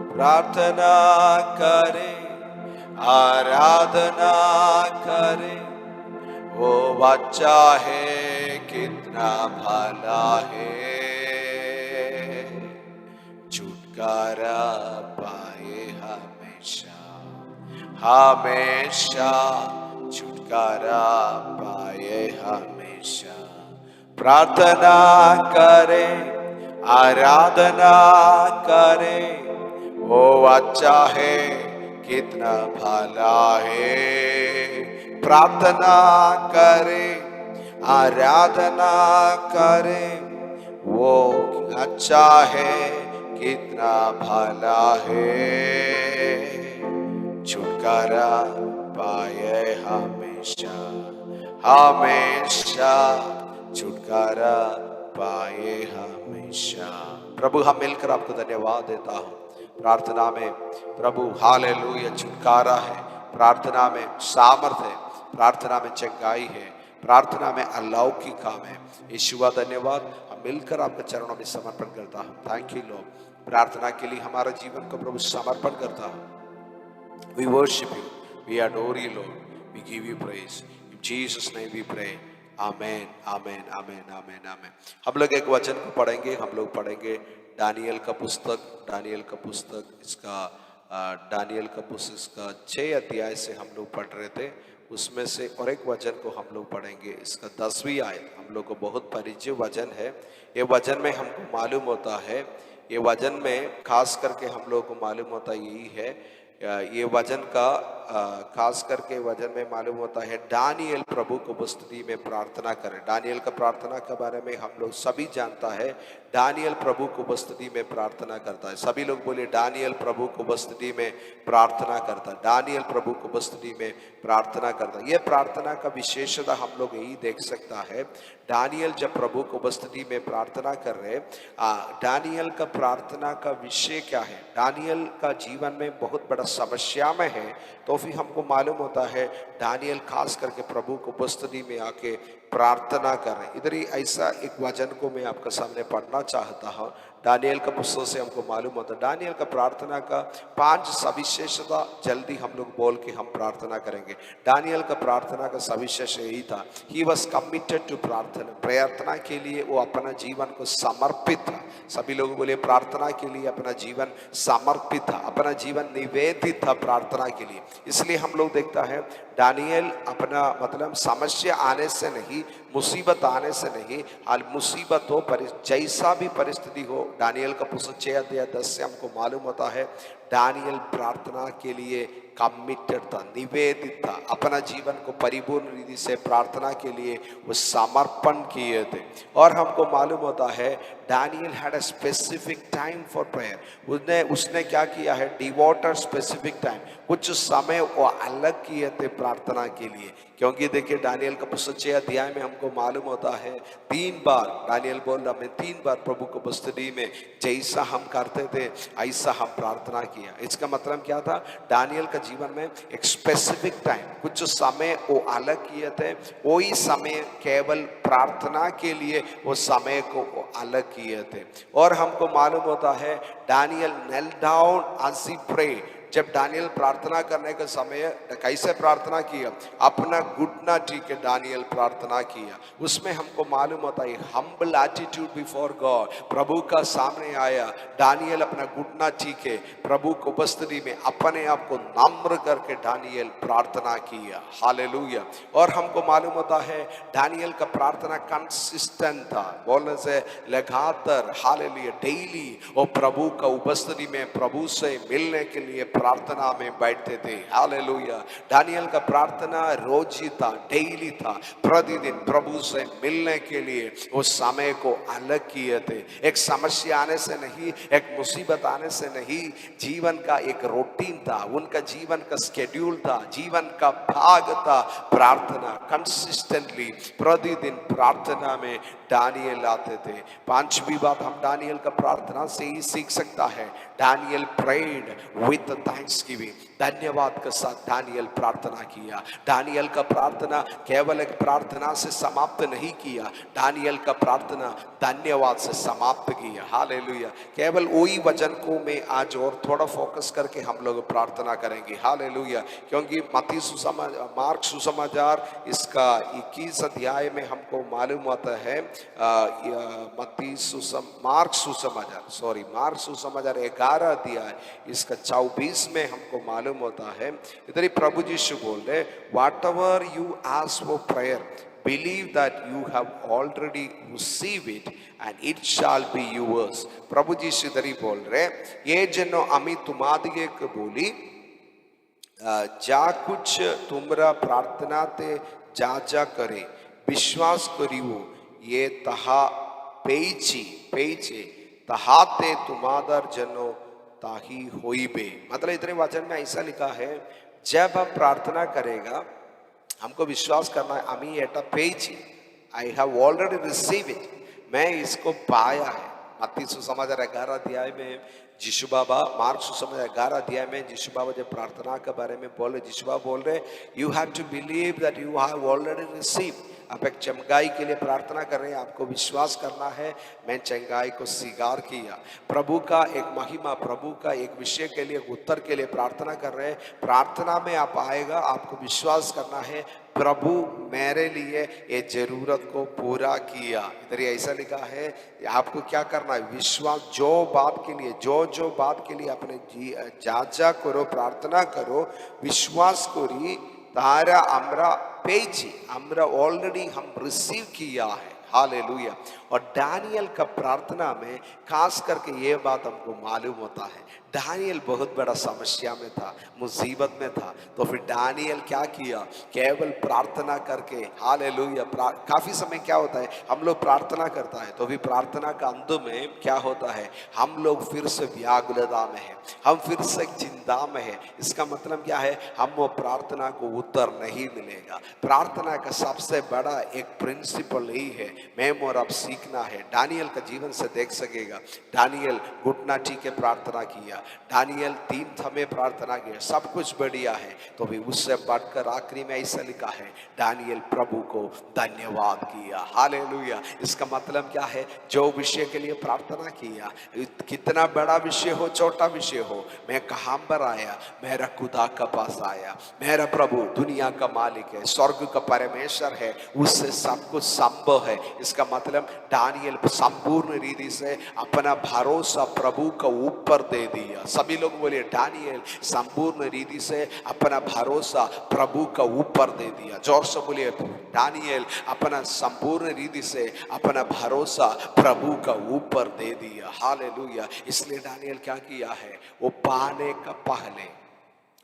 प्रार्थना करे, आराधना करे, वो बच्चा है कितना भला है, छुटकारा पाए हमेशा, हमेशा छुटकारा पाए हमेशा। प्रार्थना करे, आराधना करे, वो अच्छा है कितना भला है। प्रार्थना करे, आराधना करे, वो अच्छा है कितना भला है, छुटकारा पाए हमेशा, हमेशा छुटकारा पाए हमेशा। प्रभु हम मिलकर आपको धन्यवाद देता हूँ। प्रार्थना में प्रभु हालेलुया छुटकारा है, प्रार्थना में सामर्थ है, प्रार्थना में चंगाई है, प्रार्थना में अलौकिक काम है। यीशुआ धन्यवाद, हम मिलकर आपके चरणों में समर्पण करता हूँ। Thank you Lord. प्रार्थना के लिए हमारा जीवन को प्रभु समर्पण करता हूँ। We worship you, we adore you Lord, we give you praise. In Jesus name we pray. आमेन आमेन आमेन आमेन आमेन। हम लोग एक वचन को पढ़ेंगे, हम लोग पढ़ेंगे दानियल का पुस्तक, दानियल का पुस्तक इसका दानियल का पुस्तक इसका 6 अध्याय से हम लोग पढ़ रहे थे, उसमें से और एक वचन को हम लोग पढ़ेंगे, इसका 10वीं आयत। हम लोग को बहुत परिचित वचन है। ये वचन में हमको मालूम होता है, ये वचन में खास करके हम लोग को मालूम होता यही है, ये वचन का खास करके वचन में मालूम होता है दानियल प्रभु को उपस्थिति में प्रार्थना करें। दानियल का प्रार्थना के बारे में हम लोग सभी जानता है, दानियल प्रभु को उपस्थिति में प्रार्थना करता है। सभी लोग बोले दानियल प्रभु को उपस्थिति में प्रार्थना करता है, दानियल प्रभु को उपस्थिति में प्रार्थना करता है। ये प्रार्थना का विशेषता हम लोग यही देख सकता है, दानियल जब प्रभु को उपस्थिति में प्रार्थना कर रहे, दानियल का प्रार्थना का विषय क्या है, दानियल का जीवन में बहुत बड़ा समस्या में है, तो फिर हमको मालूम होता है दानियल खास करके प्रभु को उपस्थिति में आके प्रार्थना कर रहे। इधर ही ऐसा एक वचन को मैं आपके सामने पढ़ना चाहता हूँ। दानियल का पुस्तक से हमको मालूम होता है दानियल का प्रार्थना का 5 सविशेषता जल्दी हम लोग बोल के हम प्रार्थना करेंगे। दानियल का प्रार्थना का सविशेष यही था, ही वॉज कमिटेड टू प्रार्थना, प्रार्थना के लिए वो अपना जीवन को समर्पित था। सभी लोग बोले प्रार्थना के लिए अपना जीवन समर्पित था, अपना जीवन निवेदित था प्रार्थना के लिए। इसलिए हम लोग देखता है दानियल अपना मतलब समस्या आने से नहीं, मुसीबत आने से नहीं, हाल मुसीबत हो जैसा भी परिस्थिति हो, दानियल का पुस्तक 6 अध्याय 10 से हमको मालूम होता है दानियल प्रार्थना के लिए कमिटेड था, निवेदित था, अपना जीवन को परिपूर्ण रीति से प्रार्थना के लिए वो समर्पण किए थे। और हमको मालूम होता है Daniel had a specific time for prayer, उसने क्या किया है, डिवोटेड स्पेसिफिक टाइम, कुछ समय वो अलग किए थे प्रार्थना के लिए। क्योंकि देखिए दानियल का पुस्तक 6 अध्याय में हमको मालूम होता है 3 बार दानियल बोल रहा, मैं 3 बार प्रभु को उपस्थिति में जैसा हम करते थे ऐसा हम प्रार्थना किया। इसका मतलब क्या था, दानियल का जीवन में एक स्पेसिफिक टाइम, कुछ समय वो अलग किए थे, वही समय केवल प्रार्थना के लिए वो समय को वो अलग किए थे। और हमको मालूम होता है Daniel knelt down as he prayed, जब दानियल प्रार्थना करने का समय कैसे प्रार्थना किया, अपना घुटना टेके दानियल प्रार्थना किया। उसमें हमको मालूम होता है हम्बल एटीट्यूड बिफोर गॉड, प्रभु का सामने आया, दानियल अपना घुटना टेके प्रभु को उपस्थिति में अपने आप को नम्र करके दानियल प्रार्थना किया। हालेलुया। और हमको मालूम होता है दानियल का प्रार्थना कंसिस्टेंट था, बोलने से लगातार, हालेलुया, डेली वो प्रभु का उपस्थिति में प्रभु से मिलने के लिए प्रार्थना में बैठते थे। हालेलुया। दानियल का प्रार्थना रोज ही था, डेली था, प्रतिदिन प्रभु से मिलने के लिए उस समय को अलग किए थे। एक समस्या आने से नहीं, एक मुसीबत आने से नहीं, जीवन का एक रूटीन था, उनका जीवन का स्केड्यूल था, जीवन का भाग था, प्रार्थना कंसिस्टेंटली प्रतिदिन प्रार्थना में दानियल आते थे। पांचवी बात हम दानियल का प्रार्थना से ही सीख सकता है। दानियल प्रेड विद थैंक्सगिविंग, धन्यवाद के साथ दानियल प्रार्थना किया। दानियल का प्रार्थना केवल एक प्रार्थना से समाप्त नहीं किया, दानियल का प्रार्थना धन्यवाद से समाप्त किया। हालेलुया। केवल वही वचन को मैं आज और थोड़ा फोकस करके हम लोग प्रार्थना करेंगे। हालेलुया। क्योंकि मार्क सुसमाचार इसका 21 अध्याय में हमको मालूम होता है, मार्क सुसमाचार 11 अध्याय इसका 24 में हमको मालूम होता है। इधर ही प्रभु यीशु बोल रहे, what ever you ask for prayer believe that you have already received it and it shall be yours। प्रभु जी इधर बोल रहे, ये जनो अमी तुम्हादिगे को बोली जा कुछ तुमरा प्रार्थना ते जा जा करे विश्वास करियो ये तहा पेचे तहाते तुम्हादर जनो ताही होइबे। मतलब इतने वचन में ऐसा लिखा है, जब हम प्रार्थना करेगा हमको विश्वास करना है, अमी एटा पेची, I have already receive it, मैं इसको पाया है। मत्ती सुसमाचार 11 अध्याय में यीशु बाबा, मार्क सुसमाचार 11 अध्याय में यीशु बाबा जब प्रार्थना के बारे में बोले, यीशु बाबा बोल रहे, you have to believe that you have already receive. आप एक चंगाई के लिए प्रार्थना कर रहे हैं, आपको विश्वास करना है मैं चंगाई को स्वीकार किया। प्रभु का एक महिमा, प्रभु का एक विषय के लिए, उत्तर के लिए प्रार्थना कर रहे हैं। प्रार्थना में आप आएगा, आपको विश्वास करना है प्रभु मेरे लिए ये जरूरत को पूरा किया। इधर ऐसा लिखा है, आपको क्या करना है, विश्वास, जो बात के लिए जो बात के लिए अपने जा करो, प्रार्थना करो, विश्वास करी तारा हमरा पेची, हमरा ऑलरेडी हम रिसीव किया है। हालेलुया। और दानियल का प्रार्थना में खास करके ये बात हमको मालूम होता है, दानियल बहुत बड़ा समस्या में था, मुसीबत में था, तो फिर दानियल क्या किया, केवल प्रार्थना करके। हालेलुया। काफी समय क्या होता है, हम लोग प्रार्थना करता है तो भी प्रार्थना का अंत में क्या होता है, हम लोग फिर से व्याकुलता में है, हम फिर से चिंता में है। इसका मतलब क्या है, हम वो प्रार्थना को उत्तर नहीं मिलेगा। प्रार्थना का सबसे बड़ा एक प्रिंसिपल यही है, मैम और आप सीखना है। दानियल का जीवन से देख सकेगा, दानियल घुटना टीके प्रार्थना किया, दानियल 3 थमे प्रार्थना किया, सब कुछ बढ़िया है, तो भी उससे बढ़कर आखिरी में ऐसा लिखा है, दानियल प्रभु को धन्यवाद किया। हालेलुया। इसका मतलब क्या है, जो विषय के लिए प्रार्थना किया, कितना बड़ा विषय हो, छोटा विषय हो, मैं कहां पर आया, मेरा खुदा का पास आया, मेरा प्रभु दुनिया का मालिक है, स्वर्ग का परमेश्वर है, उससे सब कुछ संभव है। इसका मतलब दानियल संपूर्ण रीति से अपना भरोसा प्रभु का ऊपर दे दिया। सभी लोग बोलिए, दानियल संपूर्ण रीति से अपना भरोसा प्रभु का ऊपर दे दिया। जोर से बोलिए, दानियल अपना संपूर्ण रीति से अपना भरोसा प्रभु का ऊपर दे दिया। हालेलुया। इसलिए दानियल क्या किया है, वो पाने का पहले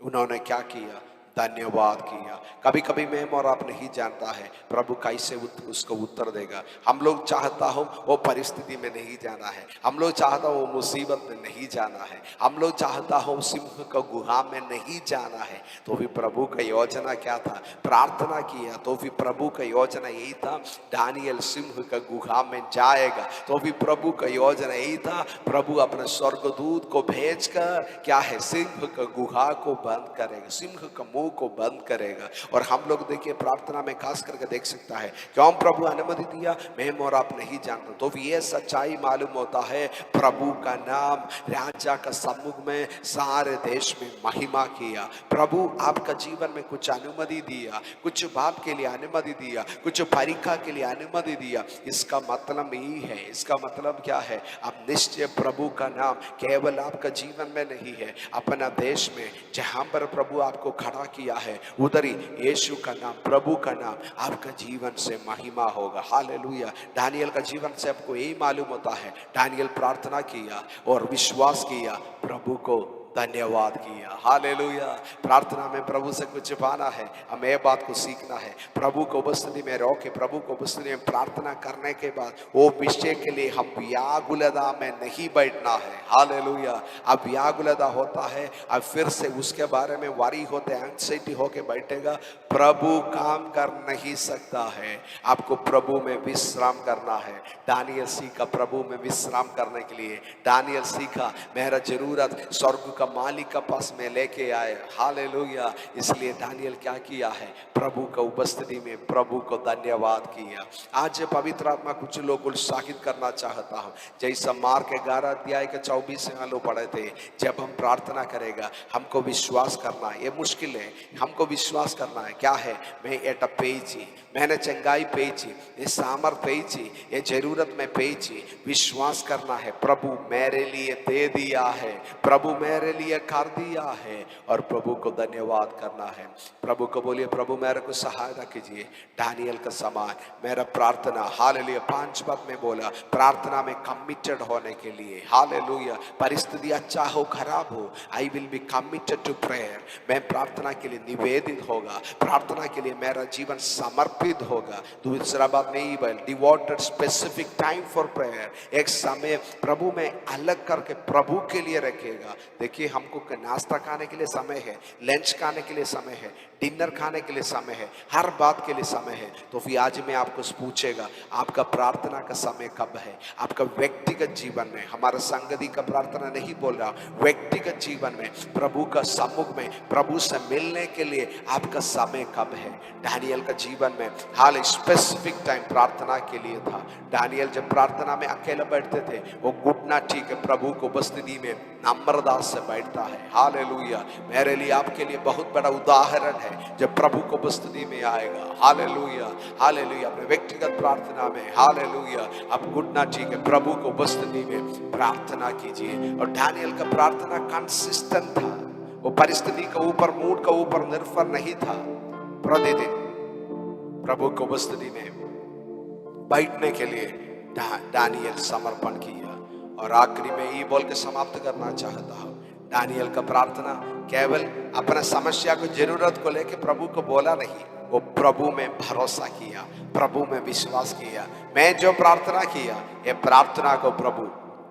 उन्होंने क्या किया, धन्यवाद किया। कभी कभी मैं और आप नहीं जानता है प्रभु कैसे उसको उत्तर देगा। हम लोग चाहता हो वो परिस्थिति में नहीं जाना है, हम लोग चाहता हो वो मुसीबत में नहीं जाना है, हम लोग चाहता हो सिंह का गुहा में नहीं जाना है, तो भी प्रभु का योजना क्या था, प्रार्थना किया तो भी प्रभु का योजना यही था, दानियल सिंह का गुहा में जाएगा, तो भी प्रभु का योजना यही था, प्रभु अपने स्वर्गदूत को भेजकर क्या है, सिंह का गुहा को बंद करेगा, सिंह का मुंह को बंद करेगा। और हम लोग देखिए प्रार्थना में खास करके देख सकता है, क्यों प्रभु अनुमति दिया, मैं और आप नहीं जानते, तो भी ये सच्चाई मालूम होता है, प्रभु का नाम राजा का सम्मुख में सारे देश में महिमा किया। प्रभु आपका जीवन में कुछ अनुमति दिया, कुछ बात के लिए अनुमति दिया, कुछ परीक्षा के लिए अनुमति दिया, इसका मतलब यही है, इसका मतलब क्या है, अब निश्चय प्रभु का नाम केवल आपका जीवन में नहीं है, अपना देश में जहां पर प्रभु आपको खड़ा किया है उधर ही यीशु का नाम, प्रभु का नाम आपका जीवन से महिमा होगा। हालेलुया। दानियल का जीवन से आपको यही मालूम होता है, दानियल प्रार्थना किया और विश्वास किया, प्रभु को धन्यवाद किया। हालेलुया। प्रार्थना में प्रभु से कुछ पाना है, हमें ये बात को सीखना है। प्रभु को उपस्थिति में रह के, प्रभु को उपस्थिति में प्रार्थना करने के बाद वो विषय के लिए हम व्याकुलता में नहीं बैठना है। हालेलुया। अब व्याकुलता होता है, अब फिर से उसके बारे में वारी होते, एंग्जाइटी होके बैठेगा, प्रभु काम कर नहीं सकता है। आपको प्रभु में विश्राम करना है। दानियल सीखा प्रभु में विश्राम करने के लिए। दानियल सीखा मेरा जरूरत स्वर्ग का मालिक का पास में लेके आए। हालेलुया। इसलिए दानियल क्या किया है, प्रभु का उपस्थिति में प्रभु को धन्यवाद किया। आज पवित्र आत्मा कुछ लोग को उत्साहित करना चाहता हूँ। जैसा मार्क 11 अध्याय के 24 में पढ़े थे, जब हम प्रार्थना करेगा हमको विश्वास करना है। ये मुश्किल है, हमको विश्वास करना है। क्या है, मैं एटा पेची, मैंने चंगाई पेची, ये सामर पेची, ये जरूरत में पेची। विश्वास करना है प्रभु मेरे लिए दे दिया है, प्रभु मेरे लिए कर दिया है, और प्रभु को धन्यवाद करना है। प्रभु को बोलिए, प्रभु मेरे को सहायता कीजिए। दानियल का समान मेरा प्रार्थना, हालेलुया। 5 बात में बोला, प्रार्थना में कमिटेड होने के लिए। हालेलुया। परिस्थिति अच्छा हो खराब हो, I will be committed to prayer. मैं प्रार्थना के लिए निवेदित होगा, प्रार्थना के लिए मेरा जीवन समर्पित होगा। दूसरा बात नहीं बोल, devoted specific time for prayer. एक समय प्रभु में अलग करके प्रभु के लिए रखेगा। देखिए, हमको नाश्ता खाने के लिए समय है, लंच खाने के लिए समय है, डिनर खाने के लिए समय है, हर बात के लिए समय है। तो फिर आज मैं आपको पूछेगा, आपका प्रार्थना का समय कब है? आपका व्यक्तिगत जीवन में, हमारा संगति का प्रार्थना नहीं बोल रहा, व्यक्तिगत जीवन में प्रभु का सम्मुख में प्रभु से मिलने के लिए आपका समय कब है? दानियल का जीवन में हाल स्पेसिफिक टाइम प्रार्थना के लिए था। दानियल जब प्रार्थना में अकेला बैठते थे, वो घुटना ठीक है प्रभु को उपस्थिति में नम्रता से बैठता है। हालेलुया। मेरे लिए आपके लिए बहुत बड़ा उदाहरण है, जब प्रभु को उपस्थिति में आएगा। हालेलुया। हालेलुया। अपने व्यक्तिगत प्रार्थना में, हालेलुया, आप घुटना ठीक है प्रभु को उपस्थिति में प्रार्थना कीजिए। और दानियल का प्रार्थना कंसिस्टेंट था, वो परिस्थिति के ऊपर, मूड के ऊपर निर्भर नहीं था। प्रतिदिन प्रभु को उपस्थिति में बैठने के लिए दानियल समर्पण किया। और आखिरी में ये बोल के समाप्त करना चाहता हूँ, दानियल का प्रार्थना केवल अपना समस्या को, जरूरत को लेके प्रभु को बोला नहीं, वो प्रभु में भरोसा किया, प्रभु में विश्वास किया। मैं जो प्रार्थना किया, ये प्रार्थना को प्रभु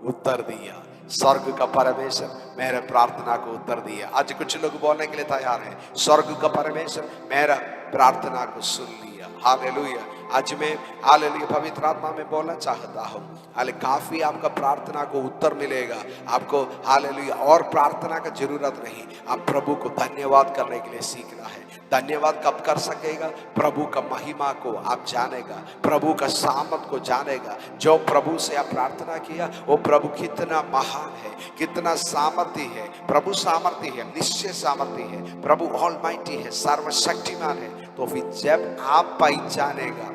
उत्तर दिया। स्वर्ग का परमेश्वर मेरे प्रार्थना को उत्तर दिया। आज कुछ लोग बोलने के लिए तैयार हैं, स्वर्ग का परमेश्वर मेरा प्रार्थना को सुन लिया। हालेलुया। आज मैं हालेलुया पवित्र आत्मा में बोलना चाहता हूँ, हाले काफी आपका प्रार्थना को उत्तर मिलेगा आपको। हालेलुया। और प्रार्थना का जरूरत नहीं, आप प्रभु को धन्यवाद करने के लिए सीखना है। धन्यवाद कब कर सकेगा? प्रभु का महिमा को आप जानेगा, प्रभु का सामर्थ को जानेगा। जो प्रभु से आप प्रार्थना किया, वो प्रभु कितना महान है, कितना सामर्थ्य है। प्रभु सामर्थ्य है, निश्चय सामर्थ्य है। प्रभु ऑलमाइटी है, सर्वशक्तिमान है। तो फिर जब आप पहचानेगा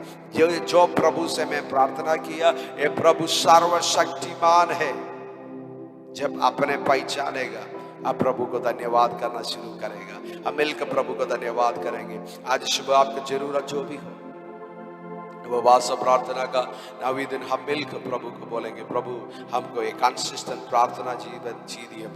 जो प्रभु से मैं प्रार्थना किया, ये प्रभु सर्वशक्तिमान है, जब अपने पहचानेगा, आप प्रभु को धन्यवाद करना शुरू करेगा। हम मिलकर प्रभु को धन्यवाद करेंगे। आज सुबह आपकी जरूरत जो भी हो, उपवास प्रार्थना का नवी दिन हम मिलकर प्रभु को बोलेंगे, प्रभु हमको एक कंसिस्टेंट प्रार्थना जीवन जी दिए।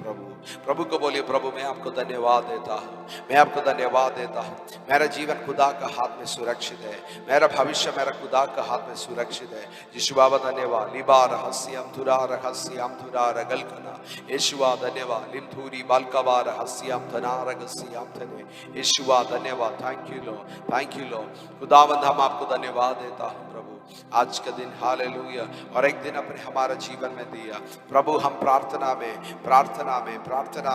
प्रभु को बोलिए, प्रभु मैं आपको धन्यवाद देता हूँ, मैं आपको धन्यवाद देता हूँ। मेरा जीवन खुदा का हाथ में सुरक्षित है, मेरा भविष्य मेरा खुदा का हाथ में सुरक्षित है। यीशुआ धन्यवाद। लिबा रहस्यम धुरा रहस्यम धुरा रगलकना। यीशुआ धन्यवाद। लिमधुरी बालकवा रहस्यम धना रगस्यम धने। यीशुआ धन्यवाद। Thank you Lord, thank you Lord. खुदावंद हम आपको धन्यवाद देता हूं प्रभु, आज का दिन हालेलुया, और एक दिन अपने हमारा जीवन में दिया प्रभु। हम प्रार्थना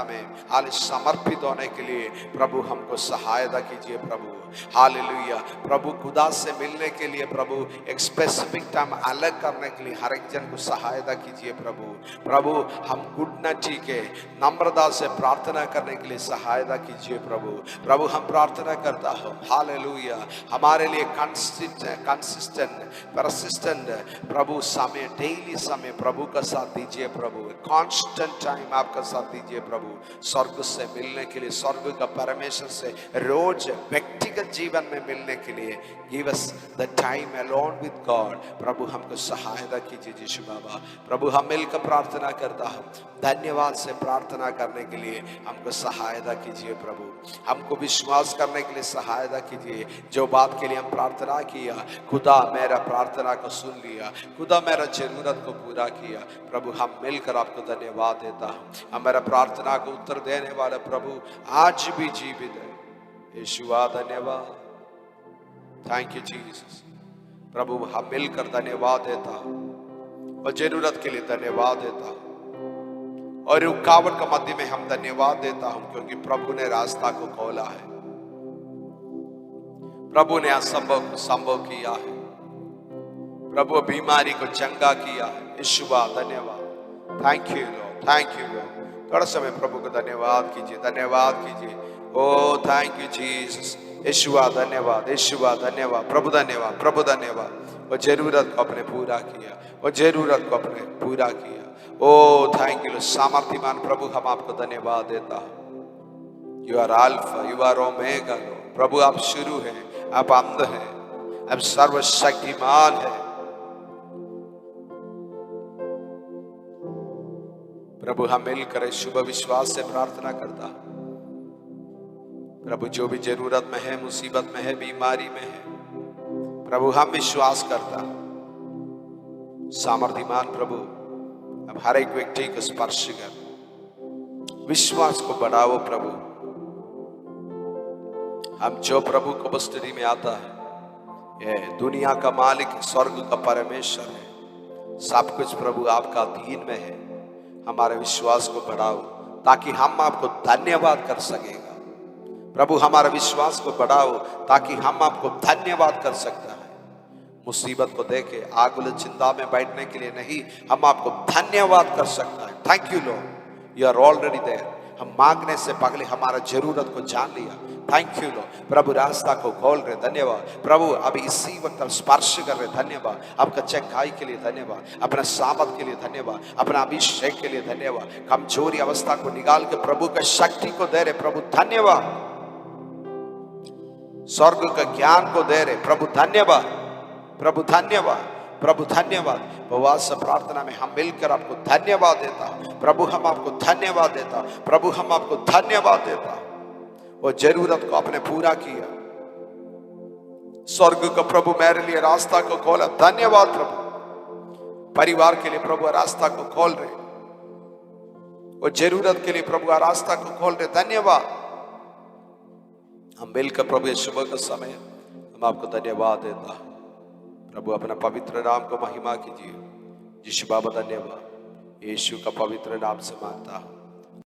में हाल समर्पित होने के लिए प्रभु हमको सहायता कीजिए प्रभु। हालेलुया। प्रभु खुदा से मिलने के लिए प्रभु एक स्पेसिफिक टाइम अलग करने के लिए हर एक जन को सहायता कीजिए प्रभु। हम घुटना टीके नम्रता से प्रार्थना करने के लिए सहायता कीजिए प्रभु। हम प्रार्थना करता हूँ, हालेलुया, हमारे लिए कंसिस्टेंट परसिस्टेंट प्रभु समय, डेली समय प्रभु का साथ दीजिए प्रभु। कांस्टेंट टाइम आपका साथ दीजिए प्रभु। स्वर्ग से मिलने के लिए, स्वर्ग का परमेश्वर से रोज व्यक्तिगत व्यक्तिगत जीवन में मिलने के लिए give us the time alone with God. प्रभु हमको सहायता कीजिए यीशु बाबा। प्रभु हम मिलकर प्रार्थना करता हूँ, धन्यवाद से प्रार्थना करने के लिए हमको सहायता कीजिए प्रभु। हमको विश्वास करने के लिए सहायता कीजिए। जो बात के लिए हम प्रार्थना किया, खुदा मेरा प्रार्थना को सुन लिया, खुदा मेरा जरूरत को पूरा किया। प्रभु हम मिलकर आपको धन्यवाद देता हूँ। हमारा प्रार्थना को उत्तर देने वाला प्रभु आज भी जीवित है। यीशुआ धन्यवाद, थैंक यू जीसस। प्रभु हम मिलकर धन्यवाद देता हूँ और जरूरत के लिए धन्यवाद देता हूँ और रुकावट का मध्य में हम धन्यवाद देता हूँ, क्योंकि प्रभु ने रास्ता को खोला है, प्रभु ने असंभव को संभव किया है, प्रभु बीमारी को चंगा किया है। यीशुआ धन्यवाद, thank you Lord, thank you Lord. थोड़ा समय प्रभु को धन्यवाद कीजिए, धन्यवाद कीजिए। ओ थैंक यू जीसस। यीशुआ धन्यवाद, यीशुआ धन्यवाद, प्रभु धन्यवाद, प्रभु धन्यवाद। वो जरूरत को अपने पूरा किया, वो जरूरत को अपने पूरा किया। Oh thank you. सामर्थ्यवान प्रभु हम आपको धन्यवाद देता हूँ। You are alpha, you are omega. प्रभु आप शुरू हैं, आप अंत हैं, आप सर्वशक्तिमान है। प्रभु हम मिलकर शुभ विश्वास से प्रार्थना करता हूं। प्रभु जो भी जरूरत में है, मुसीबत में है, बीमारी में है, प्रभु हम विश्वास करता हूं। सामर्थ्यमान प्रभु अब हर एक व्यक्ति को स्पर्श कर विश्वास को बढ़ाओ प्रभु। हम जो प्रभु को स्थिति में आता है, ये दुनिया का मालिक, स्वर्ग का परमेश्वर है, सब कुछ प्रभु आपका अधीन में है। हमारे विश्वास को बढ़ाओ ताकि हम आपको धन्यवाद कर सकेगा। प्रभु हमारा विश्वास को बढ़ाओ ताकि हम आपको धन्यवाद कर सकता है। मुसीबत को देखे आग चिंता में बैठने के लिए नहीं, हम आपको धन्यवाद कर सकता है। Thank you Lord, you are already there. हम मांगने से पहले हमारा जरूरत को जान लिया। Thank you Lord. प्रभु रास्ता को खोल रहे, धन्यवाद प्रभु। अभी इसी वक्त हम स्पर्श कर रहे, धन्यवाद। आपका चंगाई के लिए धन्यवाद, अपना सामर्थ के लिए धन्यवाद, अपना अभिषेक के लिए धन्यवाद। कमजोरी अवस्था को निकाल के प्रभु का शक्ति को दे रहे प्रभु, धन्यवाद। स्वर्ग का ज्ञान को दे रहे प्रभु, धन्यवाद प्रभु, धन्यवाद प्रभु, धन्यवाद। उपवास प्रार्थना में हम मिलकर आपको धन्यवाद देता हूं प्रभु। हम आपको धन्यवाद देता हूं प्रभु, हम आपको धन्यवाद देता हूं। वो जरूरत को आपने पूरा किया। स्वर्ग का प्रभु मेरे लिए रास्ता को खोला, धन्यवाद प्रभु। परिवार के लिए प्रभु रास्ता को खोल रहे, वो जरूरत के लिए प्रभु रास्ता को खोल रहे, धन्यवाद। हम मिलकर प्रभु सुबह का समय हम आपको धन्यवाद देता हूं प्रभु। अपना पवित्र नाम को महिमा कीजिए। यीशु बाबा धन्यवाद, यीशु का पवित्र नाम से मांगता हूं।